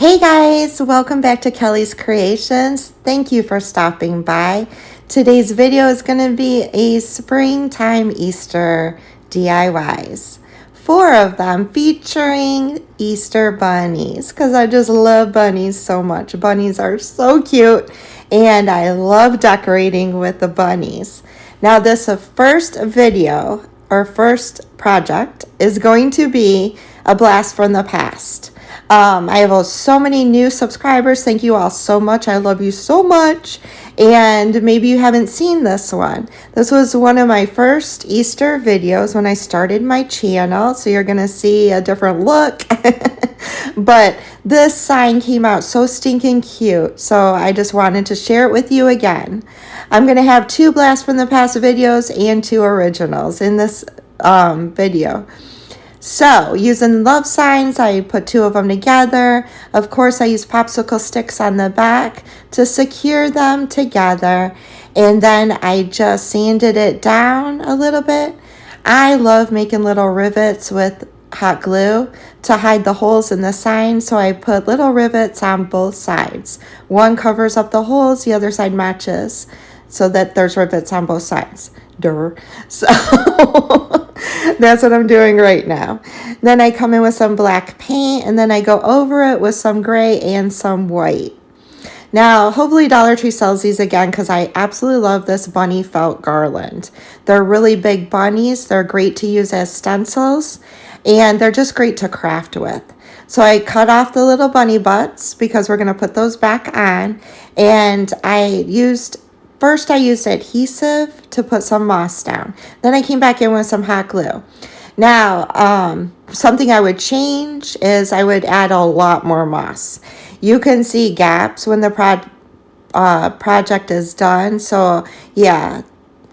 Hey guys, welcome back to Kelly's Creations. Thank you for stopping by. Today's video is going to be a springtime Easter DIYs. 4 of them featuring Easter bunnies because I just love bunnies so much. Bunnies are so cute and I love decorating with the bunnies. Now this first video or first project is going to be a blast from the past. I have so many new subscribers. Thank you all so much. I love you so much. And maybe you haven't seen this one. This was one of my first Easter videos when I started my channel. So you're going to see a different look. But this sign came out so stinking cute. So I just wanted to share it with you again. I'm going to have 2 blast from the past videos and 2 originals in this video. So, using love signs, I put 2 of them together. Of course, I use popsicle sticks on the back to secure them together. And then I just sanded it down a little bit. I love making little rivets with hot glue to hide the holes in the sign. So I put little rivets on both sides. One covers up the holes, the other side matches so that there's rivets on both sides. So that's what I'm doing right now. Then I come in with some black paint and then I go over it with some gray and some white. Now, hopefully Dollar Tree sells these again because I absolutely love this bunny felt garland. They're really big bunnies. They're great to use as stencils and they're just great to craft with. So I cut off the little bunny butts because we're going to put those back on. And First, I used adhesive to put some moss down. Then I came back in with some hot glue. Now, something I would change is I would add a lot more moss. You can see gaps when the project is done. So, yeah,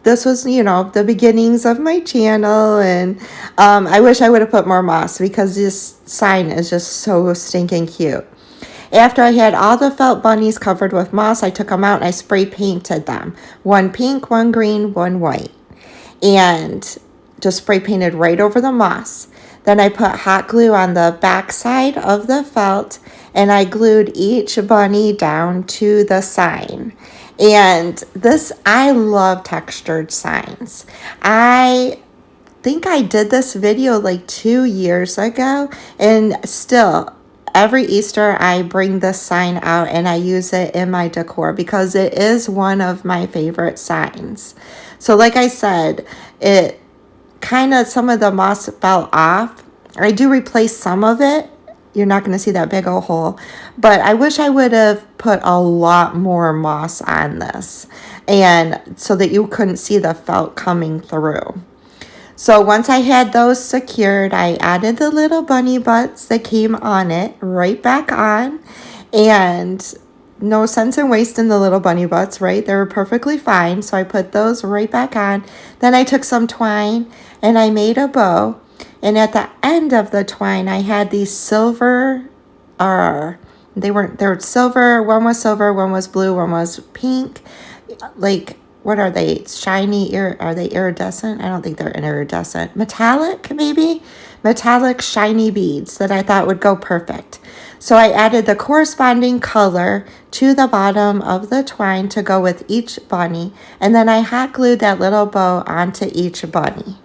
this was, the beginnings of my channel. And I wish I would have put more moss because this sign is just so stinking cute. After I had all the felt bunnies covered with moss, I took them out and I spray painted them. 1 pink, 1 green, 1 white. And just spray painted right over the moss. Then I put hot glue on the back side of the felt and I glued each bunny down to the sign. And I love textured signs. I think I did this video like 2 years ago and still every Easter, I bring this sign out and I use it in my decor because it is one of my favorite signs. So like I said, some of the moss fell off. I do replace some of it. You're not going to see that big old hole. But I wish I would have put a lot more moss on this. And so that you couldn't see the felt coming through. So once I had those secured, I added the little bunny butts that came on it right back on. And no sense in wasting the little bunny butts, right? They were perfectly fine. So I put those right back on. Then I took some twine and I made a bow. And at the end of the twine, I had these silver, they were silver. One was silver, one was blue, one was pink. Like, what are they? Shiny, are they iridescent? I don't think they're iridescent. Metallic, maybe? Metallic shiny beads that I thought would go perfect. So I added the corresponding color to the bottom of the twine to go with each bunny. And then I hot glued that little bow onto each bunny.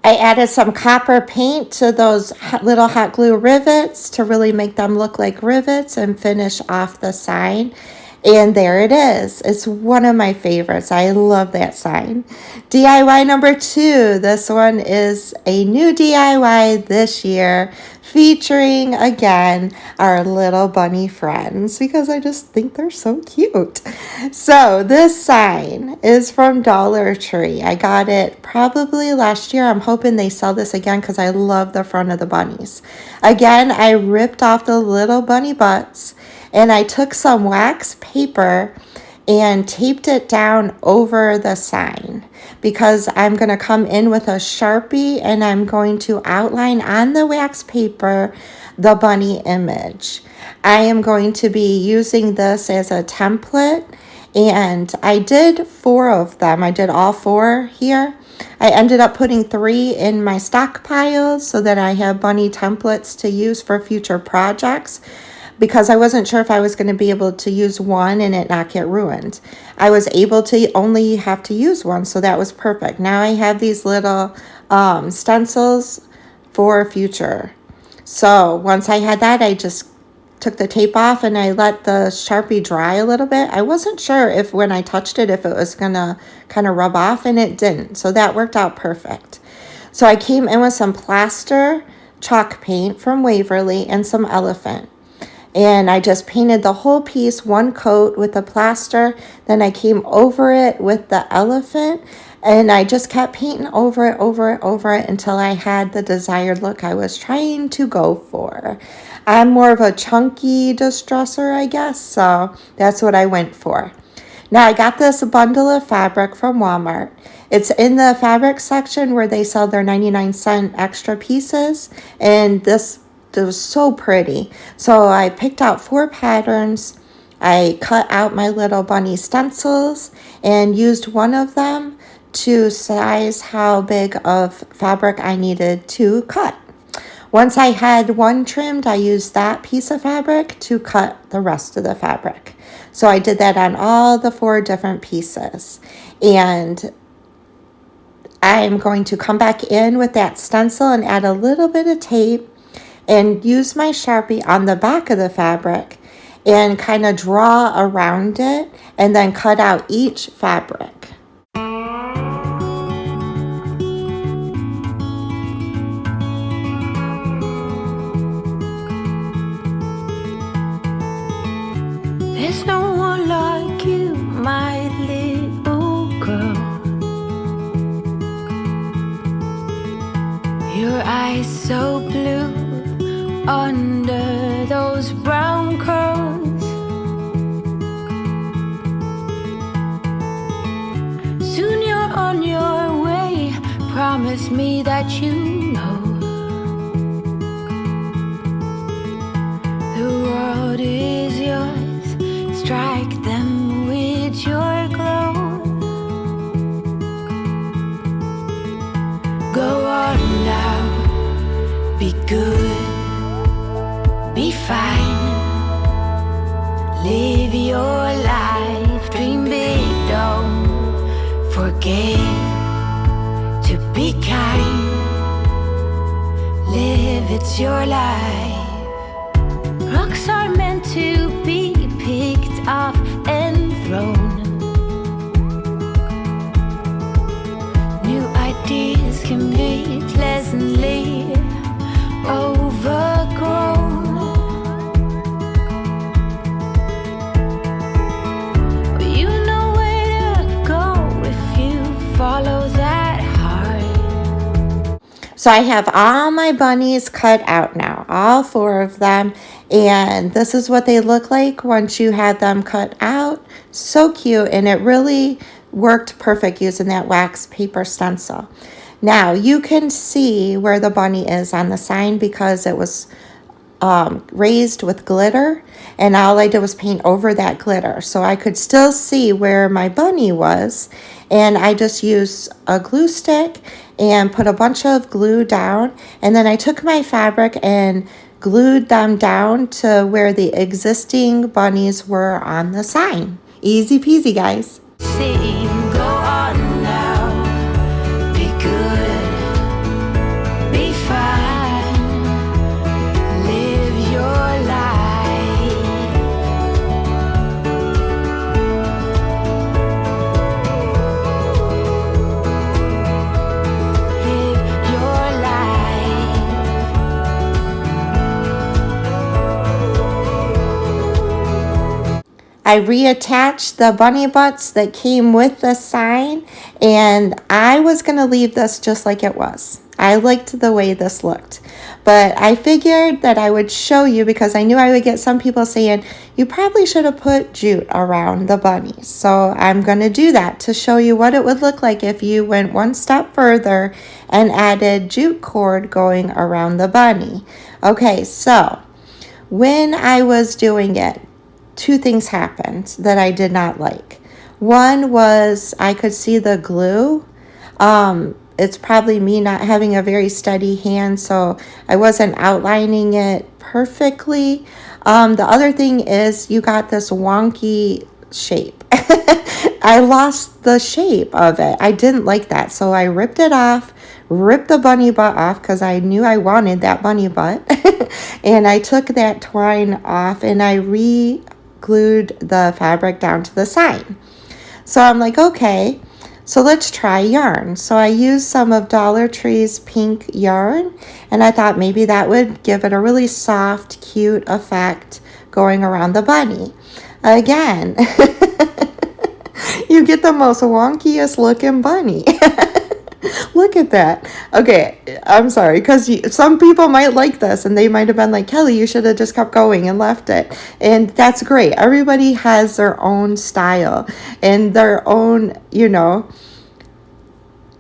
I added some copper paint to those little hot glue rivets to really make them look like rivets and finish off the sign. And there it is. It's one of my favorites. I love that sign. DIY number 2. This one is a new DIY this year, featuring again our little bunny friends, because I just think they're so cute. So this sign is from Dollar Tree. I got it probably last year. I'm hoping they sell this again because I love the front of the bunnies. Again, I ripped off the little bunny butts and I took some wax paper and taped it down over the sign, because I'm going to come in with a Sharpie and I'm going to outline on the wax paper the bunny image. I am going to be using this as a template, and I did 4 of them. I did all 4 here. I ended up putting 3 in my stockpiles so that I have bunny templates to use for future projects, because I wasn't sure if I was going to be able to use one and it not get ruined. I was able to only have to use one, so that was perfect. Now I have these little stencils for future. So once I had that, I just took the tape off and I let the Sharpie dry a little bit. I wasn't sure if when I touched it, if it was going to kind of rub off, and it didn't. So that worked out perfect. So I came in with some plaster chalk paint from Waverly and some elephant. And I just painted the whole piece 1 coat with the plaster. Then I came over it with the elephant. And I just kept painting over it until I had the desired look I was trying to go for. I'm more of a chunky distresser, I guess. So that's what I went for. Now I got this bundle of fabric from Walmart. It's in the fabric section where they sell their 99-cent extra pieces. And this was so pretty. So I picked out 4 patterns. I cut out my little bunny stencils and used one of them to size how big of fabric I needed to cut. Once I had one trimmed, I used that piece of fabric to cut the rest of the fabric. So I did that on all the 4 different pieces. And I'm going to come back in with that stencil and add a little bit of tape and use my Sharpie on the back of the fabric and kind of draw around it and then cut out each fabric. There's no one like you, my little girl. Your eyes so blue under those brown curls. Soon you're on your way. Promise me that you know the world is yours. Strike them with your glow. Go on now, be good, be fine. Live your life, dream big, don't forget to be kind. Live, it's your life. Rocks are meant to be picked up and thrown. New ideas can be pleasantly overgrown. But you know where to go if you follow that heart. So I have all my bunnies cut out now, all 4 of them. And this is what they look like once you have them cut out. So cute, and it really worked perfect using that wax paper stencil. Now you can see where the bunny is on the sign because it was raised with glitter, and all I did was paint over that glitter. So I could still see where my bunny was, and I just used a glue stick and put a bunch of glue down, and then I took my fabric and glued them down to where the existing bunnies were on the sign. Easy peasy, guys. Sing, go on now, be good, I reattached the bunny butts that came with the sign, and I was going to leave this just like it was. I liked the way this looked, but I figured that I would show you because I knew I would get some people saying, you probably should have put jute around the bunnies. So I'm going to do that to show you what it would look like if you went one step further and added jute cord going around the bunny. Okay, so when I was doing it, two things happened that I did not like. One was I could see the glue. It's probably me not having a very steady hand, so I wasn't outlining it perfectly. The other thing is you got this wonky shape. I lost the shape of it. I didn't like that, so I ripped it off, ripped the bunny butt off because I knew I wanted that bunny butt. And I took that twine off and I re-glued the fabric down to the sign. So I'm like, okay, so let's try yarn. So I used some of Dollar Tree's pink yarn, and I thought maybe that would give it a really soft, cute effect going around the bunny. Again, you get the most wonkiest looking bunny. Look at that. Okay, I'm sorry, because some people might like this and they might have been like, Kelly, you should have just kept going and left it. And that's great. Everybody has their own style and their own,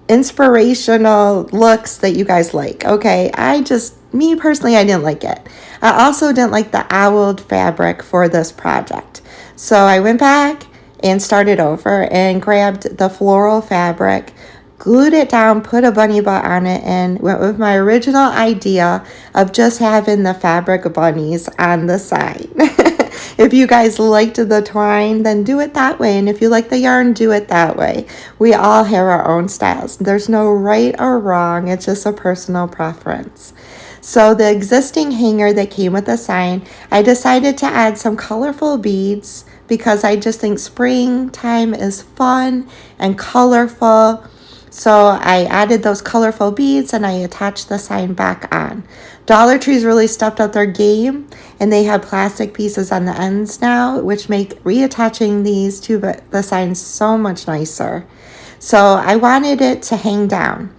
inspirational looks that you guys like. Okay, me personally, I didn't like it. I also didn't like the owled fabric for this project. So I went back and started over and grabbed the floral fabric, glued it down, put a bunny butt on it, and went with my original idea of just having the fabric bunnies on the sign. If you guys liked the twine, then do it that way. And if you like the yarn, do it that way. We all have our own styles. There's no right or wrong. It's just a personal preference. So the existing hanger that came with the sign, I decided to add some colorful beads because I just think springtime is fun and colorful. So I added those colorful beads and I attached the sign back on. Dollar Tree's really stepped up their game, and they have plastic pieces on the ends now, which make reattaching these to the sign so much nicer. So I wanted it to hang down.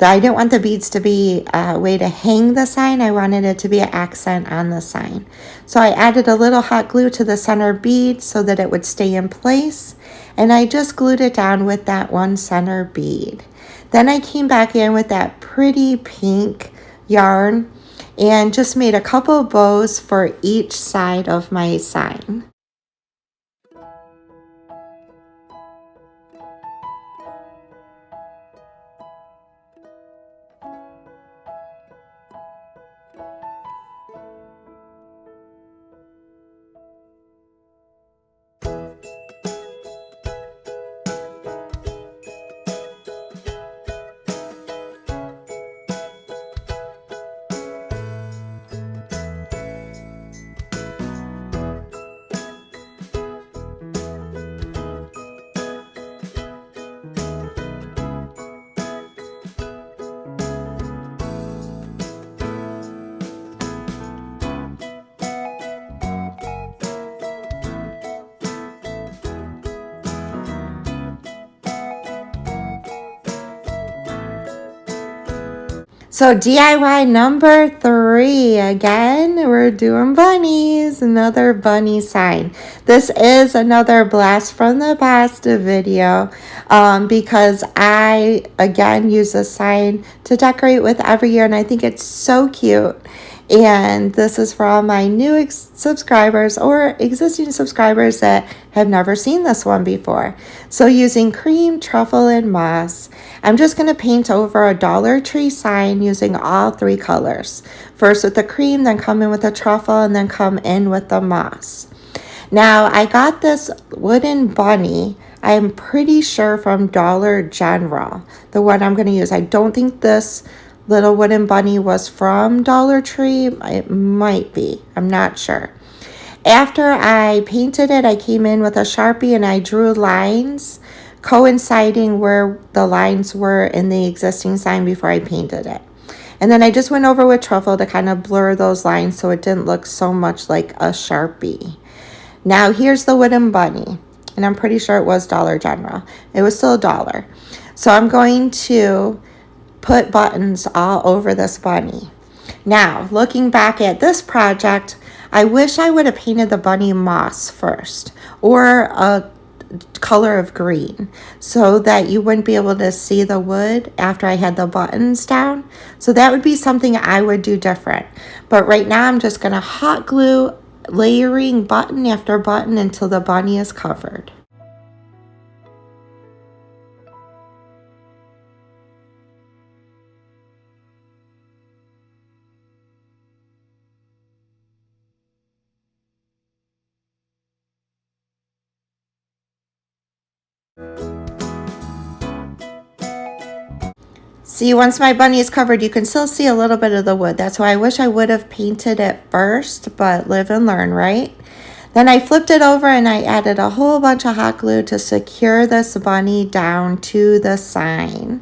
I didn't want the beads to be a way to hang the sign. I wanted it to be an accent on the sign. So I added a little hot glue to the center bead so that it would stay in place. And I just glued it down with that one center bead. Then I came back in with that pretty pink yarn and just made a couple bows for each side of my sign. So DIY number 3, again, we're doing bunnies, another bunny sign. This is another blast from the past video because I, again, use this sign to decorate with every year, and I think it's so cute. And this is for all my new subscribers or existing subscribers that have never seen this one before. So using cream, truffle, and moss, I'm just going to paint over a Dollar Tree sign using all 3 colors. First with the cream, then come in with the truffle, and then come in with the moss. Now, I got this wooden bunny, I'm pretty sure from Dollar General, the one I'm going to use. I don't think this little wooden bunny was from Dollar Tree. It might be. I'm not sure. After I painted it, I came in with a Sharpie and I drew lines coinciding where the lines were in the existing sign before I painted it. And then I just went over with truffle to kind of blur those lines so it didn't look so much like a Sharpie. Now here's the wooden bunny, and I'm pretty sure it was Dollar General. It was still $1. So I'm going to put buttons all over this bunny. Now, looking back at this project, I wish I would have painted the bunny moss first, or a color of green, so that you wouldn't be able to see the wood after I had the buttons down. So that would be something I would do different. But right now I'm just going to hot glue, layering button after button until the bunny is covered. See, once my bunny is covered, you can still see a little bit of the wood. That's why I wish I would have painted it first, but live and learn, right? Then I flipped it over and I added a whole bunch of hot glue to secure this bunny down to the sign.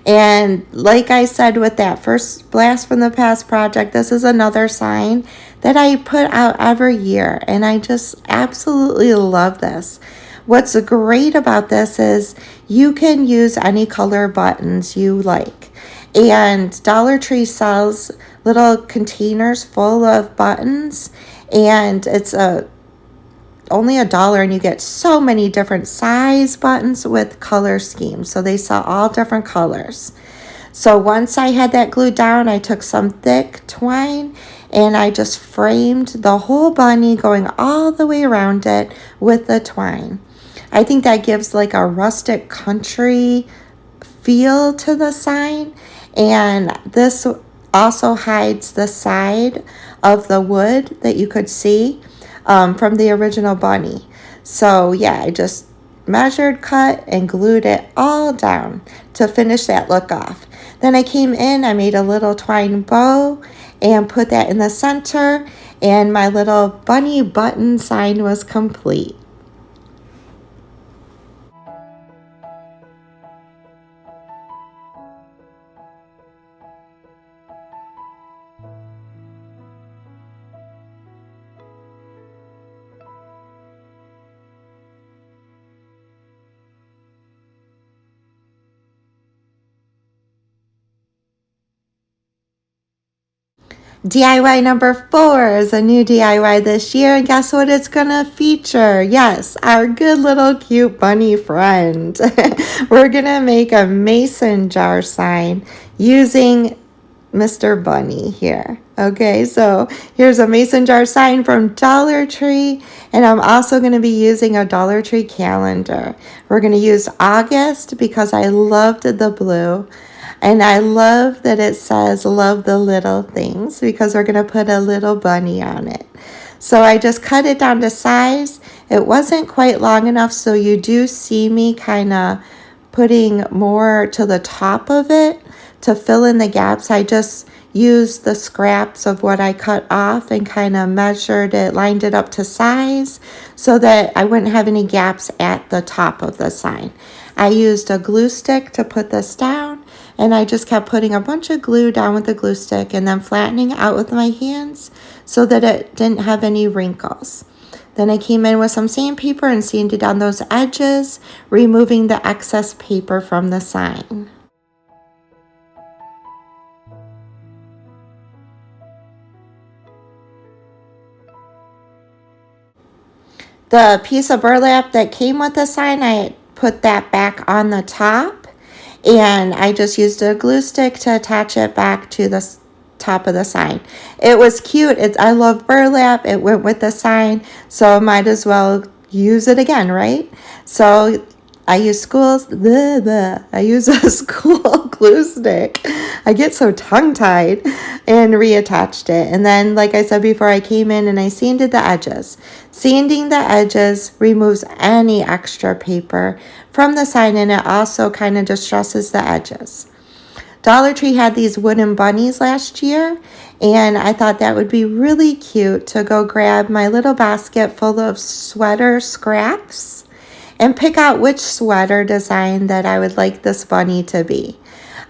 And like I said with that first Blast from the Past project, this is another sign that I put out every year, and I just absolutely love this. What's great about this is you can use any color buttons you like. And Dollar Tree sells little containers full of buttons, and it's only $1, and you get so many different size buttons with color schemes. So they sell all different colors. So once I had that glued down, I took some thick twine and I just framed the whole bunny going all the way around it with the twine. I think that gives like a rustic country feel to the sign, and this also hides the side of the wood that you could see from the original bunny. So yeah, I just measured, cut, and glued it all down to finish that look off. Then I came in, I made a little twine bow and put that in the center, and my little bunny button sign was complete. DIY number 4 is a new DIY this year, and guess what it's gonna feature? Yes, our good little cute bunny friend. We're gonna make a mason jar sign using Mr. Bunny here. Okay, so here's a mason jar sign from Dollar Tree, and I'm also going to be using a Dollar Tree calendar. We're going to use August because I loved the blue, and I love that it says love the little things because we're going to put a little bunny on it. So I just cut it down to size. It wasn't quite long enough, so you do see me kind of putting more to the top of it to fill in the gaps. I just used the scraps of what I cut off and kind of measured it, lined it up to size so that I wouldn't have any gaps at the top of the sign. I used a glue stick to put this down, and I just kept putting a bunch of glue down with the glue stick and then flattening out with my hands so that it didn't have any wrinkles. Then I came in with some sandpaper and sanded down those edges, removing the excess paper from the sign. The piece of burlap that came with the sign, I put that back on the top, and I just used a glue stick to attach it back to the top of the sign. It was cute. I love burlap. It went with the sign, so I might as well use it again, right? So I use I use a school glue stick. I get so tongue-tied, and reattached it. And then, like I said before, I came in and I sanded the edges. Sanding the edges removes any extra paper from the sign, and it also kind of distresses the edges. Dollar Tree had these wooden bunnies last year, and I thought that would be really cute to go grab my little basket full of sweater scraps and pick out which sweater design that I would like this bunny to be.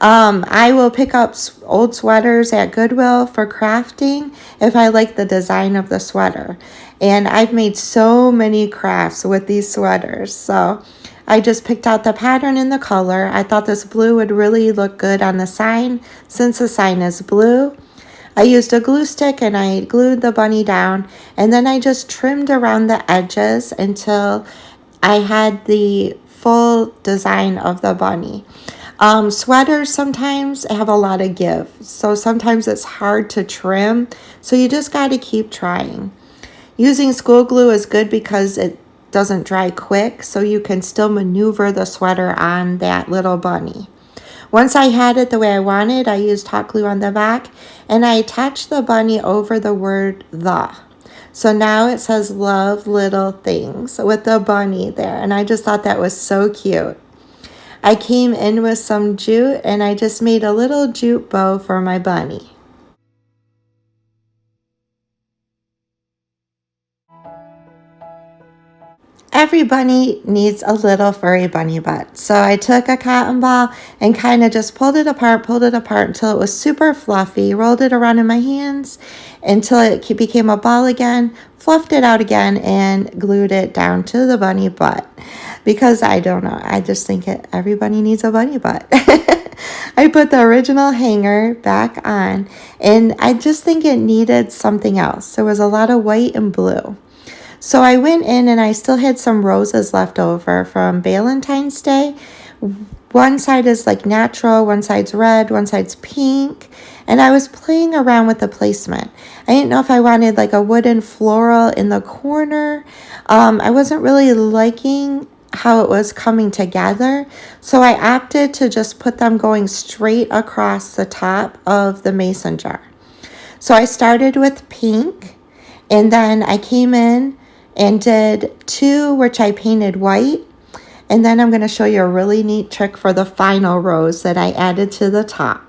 I will pick up old sweaters at Goodwill for crafting if I like the design of the sweater. And I've made so many crafts with these sweaters. So I just picked out the pattern and the color. I thought this blue would really look good on the sign since the sign is blue. I used a glue stick and I glued the bunny down, and then I just trimmed around the edges until I had the full design of the bunny. Sweaters sometimes have a lot of give, so sometimes it's hard to trim, so you just got to keep trying. Using school glue is good because it doesn't dry quick, so you can still maneuver the sweater on that little bunny. Once I had it the way I wanted, I used hot glue on the back, and I attached the bunny over the word "the." So now it says "love little things" with the bunny there, and I just thought that was so cute. I came in with some jute, and I just made a little jute bow for my bunny. Every bunny needs a little furry bunny butt. So I took a cotton ball and kind of just pulled it apart until it was super fluffy, rolled it around in my hands until it became a ball again, fluffed it out again, and glued it down to the bunny butt. Because I don't know, I just think every bunny needs a bunny butt. I put the original hanger back on, and I just think it needed something else. There was a lot of white and blue. So I went in and I still had some roses left over from Valentine's Day. One side is like natural, one side's red, one side's pink. And I was playing around with the placement. I didn't know if I wanted like a wooden floral in the corner. I wasn't really liking how it was coming together. So I opted to just put them going straight across the top of the mason jar. So I started with pink, and then I came in and did two, which I painted white. And then I'm going to show you a really neat trick for the final rose that I added to the top.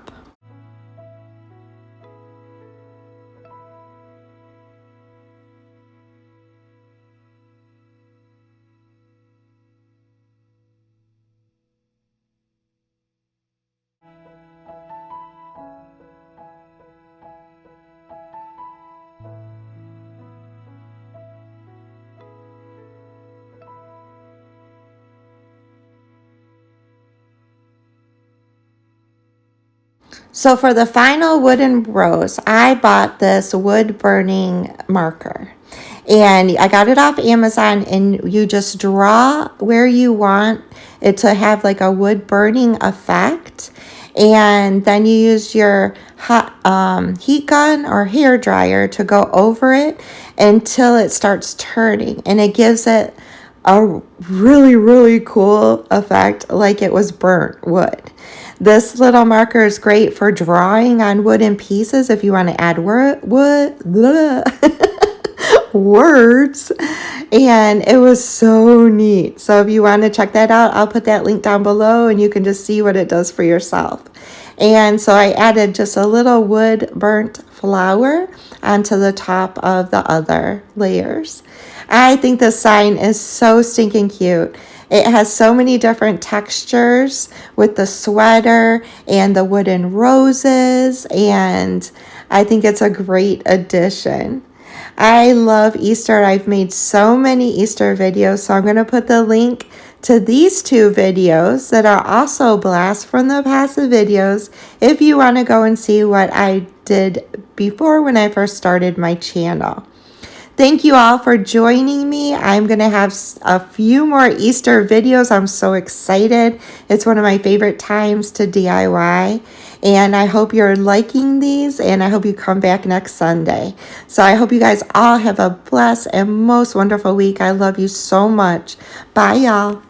So for the final wooden rose, I bought this wood burning marker. And I got it off Amazon, and you just draw where you want it to have like a wood burning effect. And then you use your hot, heat gun or hair dryer to go over it until it starts turning. And it gives it a really, really cool effect, like it was burnt wood. This little marker is great for drawing on wooden pieces if you want to add words. And it was so neat. So if you want to check that out, I'll put that link down below and you can just see what it does for yourself. And so I added just a little wood burnt flower onto the top of the other layers. I think this sign is so stinking cute. It has so many different textures with the sweater and the wooden roses, and I think it's a great addition. I love Easter. I've made so many Easter videos, so I'm going to put the link to these two videos that are also blasts from the past videos if you want to go and see what I did before when I first started my channel. Thank you all for joining me. I'm going to have a few more Easter videos. I'm so excited. It's one of my favorite times to DIY. And I hope you're liking these, and I hope you come back next Sunday. So I hope you guys all have a blessed and most wonderful week. I love you so much. Bye, y'all.